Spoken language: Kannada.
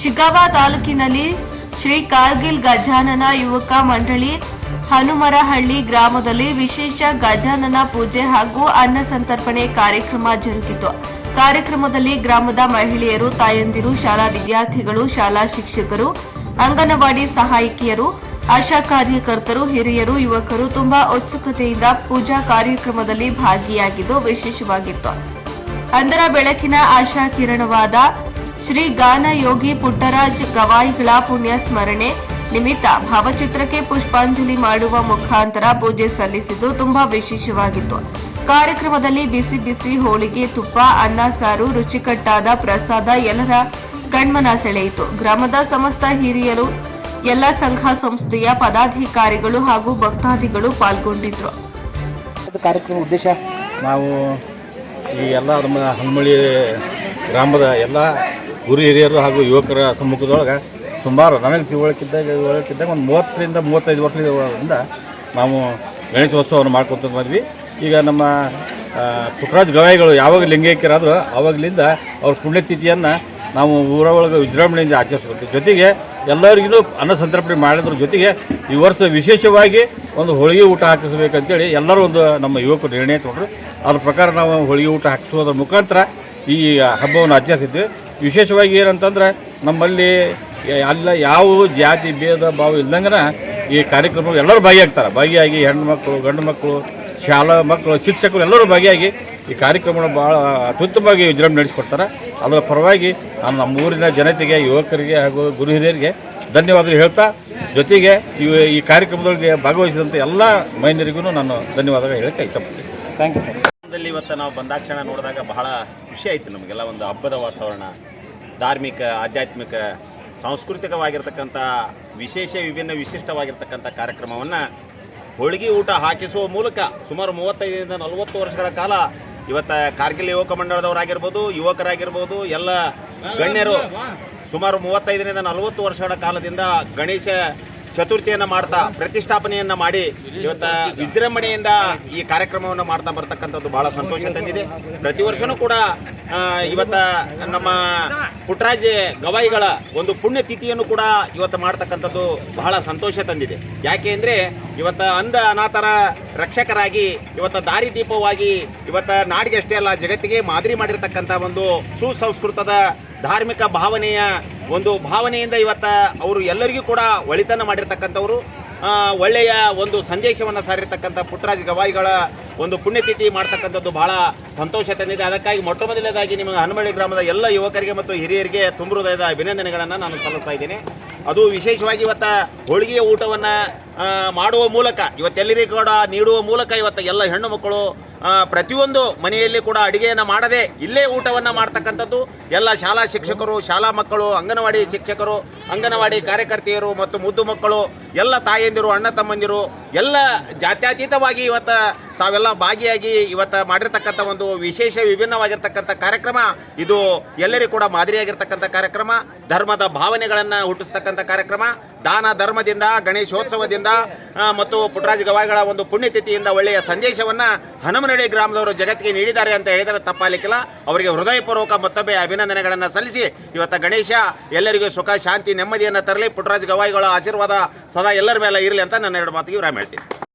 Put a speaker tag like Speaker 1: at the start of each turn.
Speaker 1: ಶಿಗ್ಗಾಂವ ತಾಲೂಕಿನಲ್ಲಿ ಶ್ರೀ ಕಾರ್ಗಿಲ್ ಗಜಾನನ ಯುವಕ ಮಂಡಳಿ ಹನುಮರಹಳ್ಳಿ ಗ್ರಾಮದಲ್ಲಿ ವಿಶೇಷ ಗಜಾನನ ಪೂಜೆ ಹಾಗೂ ಅನ್ನ ಸಂತರ್ಪಣೆ ಕಾರ್ಯಕ್ರಮ ಜರುಗಿತು. ಕಾರ್ಯಕ್ರಮದಲ್ಲಿ ಗ್ರಾಮದ ಮಹಿಳೆಯರು, ತಾಯಂದಿರು, ಶಾಲಾ ವಿದ್ಯಾರ್ಥಿಗಳು, ಶಾಲಾ ಶಿಕ್ಷಕರು, ಅಂಗನವಾಡಿ ಸಹಾಯಕಿಯರು, ಆಶಾ ಕಾರ್ಯಕರ್ತರು, ಹಿರಿಯರು, ಯುವಕರು ತುಂಬಾ ಉತ್ಸುಕತೆಯಿಂದ ಪೂಜಾ ಕಾರ್ಯಕ್ರಮದಲ್ಲಿ ಭಾಗಿಯಾಗಿದ್ದು ವಿಶೇಷವಾಗಿತ್ತು. ಅಂದರ ಬೆಳಕಿನ ಆಶಾ ಕಿರಣವಾದ ಶ್ರೀ ಗಾನ ಯೋಗಿ ಪುಟ್ಟರಾಜ್ ಗವಾಯಿಗಳ ಪುಣ್ಯ ಸ್ಮರಣೆ ನಿಮಿತ್ತ ಭಾವಚಿತ್ರಕ್ಕೆ ಪುಷ್ಪಾಂಜಲಿ ಮಾಡುವ ಮುಖಾಂತರ ಪೂಜೆ ಸಲ್ಲಿಸಿದ್ದು ತುಂಬಾ ವಿಶೇಷವಾಗಿತ್ತು. ಕಾರ್ಯಕ್ರಮದಲ್ಲಿ ಬಿಸಿ ಬಿಸಿ ಹೋಳಿಗೆ, ತುಪ್ಪ, ಅನ್ನ, ಸಾರು, ರುಚಿಕಟ್ಟಾದ ಪ್ರಸಾದ ಎಲ್ಲರ ಕಣ್ಮನ ಸೆಳೆಯಿತು. ಗ್ರಾಮದ ಸಮಸ್ತ ಹಿರಿಯರು, ಎಲ್ಲ ಸಂಘ ಸಂಸ್ಥೆಯ ಪದಾಧಿಕಾರಿಗಳು ಹಾಗೂ ಭಕ್ತಾದಿಗಳು ಪಾಲ್ಗೊಂಡಿದ್ರು.
Speaker 2: ಕಾರ್ಯಕ್ರಮ ಉದ್ದೇಶ ನಾವು ಈ ಎಲ್ಲ ನಮ್ಮ ಹನುಮಳ್ಳಿ ಗ್ರಾಮದ ಎಲ್ಲ ಗುರು ಹಿರಿಯರು ಹಾಗೂ ಯುವಕರ ಸಮ್ಮುಖದೊಳಗೆ ಸುಮಾರು ನನಗೆ ತಿಳುವಳಿಕಿದ್ದಾಗ ಒಂದು 30ರಿಂದ 35 ವರ್ಷದಿಂದ ನಾವು ಗಣೇಶೋತ್ಸವವನ್ನು ಮಾಡ್ಕೊತ ಬಂದ್ವಿ. ಈಗ ನಮ್ಮ ಪುಟ್ಟರಾಜ್ ಗವಾಯಿಗಳು ಯಾವಾಗ ಲಿಂಗೈಕ್ಯರಾದರೂ ಆವಾಗಲಿಂದ ಅವ್ರ ಪುಣ್ಯತಿಥಿಯನ್ನು ನಾವು ಊರ ಒಳಗೆ ವಿಜೃಂಭಣೆಯಿಂದ ಆಚರಿಸ್ಕೊಳ್ತೀವಿ. ಜೊತೆಗೆ ಎಲ್ಲರಿಗೂ ಅನ್ನ ಸಂತರ್ಪಣೆ ಮಾಡೋದ್ರ ಜೊತೆಗೆ ಈ ವರ್ಷ ವಿಶೇಷವಾಗಿ ಒಂದು ಹೋಳಿಗೆ ಊಟ ಹಾಕಿಸ್ಬೇಕಂತೇಳಿ ಎಲ್ಲರೂ ಒಂದು ನಮ್ಮ ಯುವಕರು ನಿರ್ಣಯ ತೊಗೊಂಡ್ರು. ಅದ್ರ ಪ್ರಕಾರ ನಾವು ಹೋಳಿಗೆ ಊಟ ಹಾಕಿಸೋದ್ರ ಮುಖಾಂತರ ಈ ಹಬ್ಬವನ್ನು ಆಚರಿಸಿದ್ವಿ. ವಿಶೇಷವಾಗಿ ಏನಂತಂದ್ರೆ ನಮ್ಮಲ್ಲಿ ಅಲ್ಲ ಯಾವ ಜಾತಿ ಭೇದ ಭಾವ ಇಲ್ದಂಗೆ ಈ ಕಾರ್ಯಕ್ರಮ ಎಲ್ಲರೂ ಭಾಗಿಯಾಗಿ ಹೆಣ್ಣು ಮಕ್ಕಳು, ಗಂಡು ಮಕ್ಕಳು, ಶಾಲಾ ಮಕ್ಕಳು, ಶಿಕ್ಷಕರು ಎಲ್ಲರೂ ಭಾಗಿಯಾಗಿ ಈ ಕಾರ್ಯಕ್ರಮವನ್ನು ಭಾಳ ಅತ್ಯುತ್ತಮವಾಗಿ ವಿಜೃಂಭಣೆ ನಡೆಸಿಕೊಡ್ತಾರೆ. ಅದರ ಪರವಾಗಿ ನಾನು ನಮ್ಮ ಊರಿನ ಜನತೆಗೆ, ಯುವಕರಿಗೆ ಹಾಗೂ ಗುರು ಹಿರಿಯರಿಗೆ ಧನ್ಯವಾದ ಹೇಳ್ತಾ, ಜೊತೆಗೆ ಈ ಕಾರ್ಯಕ್ರಮದೊಳಗೆ ಭಾಗವಹಿಸಿದಂಥ ಎಲ್ಲ ಮಹಿಳೆಯರಿಗೂ ನಾನು ಧನ್ಯವಾದ ಹೇಳಕ್ಕೆ ಇಷ್ಟಪಡ್ತೀನಿ. Thank you sir.
Speaker 3: ಇವತ್ತು ನಾವು ಬಂದಾಕ್ಷಣ ನೋಡಿದಾಗ ಬಹಳ ಖುಷಿ ಆಯಿತು ನಮಗೆಲ್ಲ. ಒಂದು ಹಬ್ಬದ ವಾತಾವರಣ, ಧಾರ್ಮಿಕ, ಆಧ್ಯಾತ್ಮಿಕ, ಸಾಂಸ್ಕೃತಿಕವಾಗಿರ್ತಕ್ಕಂಥ ವಿಭಿನ್ನ ವಿಶಿಷ್ಟವಾಗಿರ್ತಕ್ಕಂಥ ಕಾರ್ಯಕ್ರಮವನ್ನು ಹೋಳಿಗೆ ಊಟ ಹಾಕಿಸುವ ಮೂಲಕ ಸುಮಾರು 35ರಿಂದ 40 ವರ್ಷಗಳ ಕಾಲ ಇವತ್ತು ಕಾರ್ಗಿಲ್ ಯುವಕ ಮಂಡಳದವರಾಗಿರ್ಬೋದು, ಯುವಕರಾಗಿರ್ಬೋದು, ಎಲ್ಲ ಗಣ್ಯರು ಸುಮಾರು 35ರಿಂದ 40 ವರ್ಷಗಳ ಕಾಲದಿಂದ ಗಣೇಶ ಚತುರ್ಥಿಯನ್ನು ಮಾಡ್ತಾ, ಪ್ರತಿಷ್ಠಾಪನೆಯನ್ನು ಮಾಡಿ ಇವತ್ತು ವಿಜೃಂಭಣೆಯಿಂದ ಈ ಕಾರ್ಯಕ್ರಮವನ್ನು ಮಾಡ್ತಾ ಬರ್ತಕ್ಕಂಥದ್ದು ಬಹಳ ಸಂತೋಷ ತಂದಿದೆ. ಪ್ರತಿ ವರ್ಷವೂ ಕೂಡ ಇವತ್ತು ನಮ್ಮ ಪುಟ್ಟರಾಜ್ ಗವಾಯಿಗಳ ಒಂದು ಪುಣ್ಯತಿಥಿಯನ್ನು ಕೂಡ ಇವತ್ತು ಮಾಡ್ತಕ್ಕಂಥದ್ದು ಬಹಳ ಸಂತೋಷ ತಂದಿದೆ. ಯಾಕೆ ಅಂದರೆ ಇವತ್ತು ಅಂಧ ಅನಾಥರ ರಕ್ಷಕರಾಗಿ, ಇವತ್ತು ದಾರಿದೀಪವಾಗಿ, ಇವತ್ತು ನಾಡಿಗೆ ಅಷ್ಟೇ ಅಲ್ಲ ಜಗತ್ತಿಗೆ ಮಾದರಿ ಮಾಡಿರ್ತಕ್ಕಂಥ ಒಂದು ಸುಸಂಸ್ಕೃತದ ಧಾರ್ಮಿಕ ಭಾವನೆಯಿಂದ ಇವತ್ತು ಅವರು ಎಲ್ಲರಿಗೂ ಕೂಡ ಒಳಿತನ್ನು ಮಾಡಿರ್ತಕ್ಕಂಥವ್ರು. ಒಳ್ಳೆಯ ಒಂದು ಸಂದೇಶವನ್ನು ಸಾರಿರ್ತಕ್ಕಂಥ ಪುಟ್ಟರಾಜ್ ಗವಾಯಿಗಳ ಒಂದು ಪುಣ್ಯತಿಥಿ ಮಾಡ್ತಕ್ಕಂಥದ್ದು ಬಹಳ ಸಂತೋಷ ತಂದಿದೆ. ಅದಕ್ಕಾಗಿ ಮೊಟ್ಟಮೊದಲನೇದಾಗಿ ನಿಮಗೆ ಹನುಮಳ್ಳಿ ಗ್ರಾಮದ ಎಲ್ಲ ಯುವಕರಿಗೆ ಮತ್ತು ಹಿರಿಯರಿಗೆ ತುಂಬ ಹೃದಯದ ಅಭಿನಂದನೆಗಳನ್ನು ನಾನು ಸಲ್ಲಿಸ್ತಾ ಇದ್ದೇನೆ. ಅದು ವಿಶೇಷವಾಗಿ ಇವತ್ತು ಹೋಳಿಗೆಯ ಊಟವನ್ನು ಮಾಡುವ ಮೂಲಕ, ಇವತ್ತೆಲ್ಲರಿಗೂ ಕೂಡ ನೀಡುವ ಮೂಲಕ ಇವತ್ತು ಎಲ್ಲ ಹೆಣ್ಣು ಮಕ್ಕಳು ಪ್ರತಿಯೊಂದು ಮನೆಯಲ್ಲಿ ಕೂಡ ಅಡುಗೆಯನ್ನು ಮಾಡದೆ ಇಲ್ಲೇ ಊಟವನ್ನು ಮಾಡ್ತಕ್ಕಂಥದ್ದು ಎಲ್ಲ ಶಾಲಾ ಶಿಕ್ಷಕರು, ಶಾಲಾ ಮಕ್ಕಳು, ಅಂಗನವಾಡಿ ಶಿಕ್ಷಕರು, ಅಂಗನವಾಡಿ ಕಾರ್ಯಕರ್ತೆಯರು ಮತ್ತು ಮುದ್ದು ಮಕ್ಕಳು, ಎಲ್ಲ ತಾಯಂದಿರು, ಅಣ್ಣ ತಮ್ಮಂದಿರು ಎಲ್ಲ ಜಾತ್ಯತೀತವಾಗಿ ಇವತ್ತು ತಾವೆಲ್ಲ ಭಾಗಿಯಾಗಿ ಇವತ್ತು ಮಾಡಿರ್ತಕ್ಕಂಥ ಒಂದು ವಿಭಿನ್ನವಾಗಿರ್ತಕ್ಕಂಥ ಕಾರ್ಯಕ್ರಮ. ಇದು ಎಲ್ಲರಿಗೂ ಕೂಡ ಮಾದರಿಯಾಗಿರ್ತಕ್ಕಂಥ ಕಾರ್ಯಕ್ರಮ, ಧರ್ಮದ ಭಾವನೆಗಳನ್ನು ಹುಟ್ಟಿಸ್ತಕ್ಕಂಥ ಕಾರ್ಯಕ್ರಮ. ದಾನ ಧರ್ಮದಿಂದ, ಗಣೇಶೋತ್ಸವದಿಂದ ಮತ್ತು ಪುಟ್ಟರಾಜ್ ಗವಾಯಿಗಳ ಒಂದು ಪುಣ್ಯತಿಥಿಯಿಂದ ಒಳ್ಳೆಯ ಸಂದೇಶವನ್ನು ಹನುಮನಹಳ್ಳಿ ಗ್ರಾಮದವರು ಜಗತ್ತಿಗೆ ನೀಡಿದ್ದಾರೆ ಅಂತ ಹೇಳಿದರೆ ತಪ್ಪಾಗಲಿಕ್ಕಿಲ್ಲ. ಅವರಿಗೆ ಹೃದಯಪೂರ್ವಕ ಮತ್ತೊಮ್ಮೆ ಅಭಿನಂದನೆಗಳನ್ನು ಸಲ್ಲಿಸಿ ಇವತ್ತು ಗಣೇಶ ಎಲ್ಲರಿಗೂ ಸುಖ, ಶಾಂತಿ, ನೆಮ್ಮದಿಯನ್ನು ತರಲಿ. ಪುಟ್ಟರಾಜ್ ಗವಾಯಿಗಳ ಆಶೀರ್ವಾದ ಸದಾ ಎಲ್ಲರ ಮೇಲೆ ಇರಲಿ ಅಂತ ನನ್ನ 2 ಮಾತಿಗೆ ವಿರಾಮ ಹೇಳ್ತೀನಿ.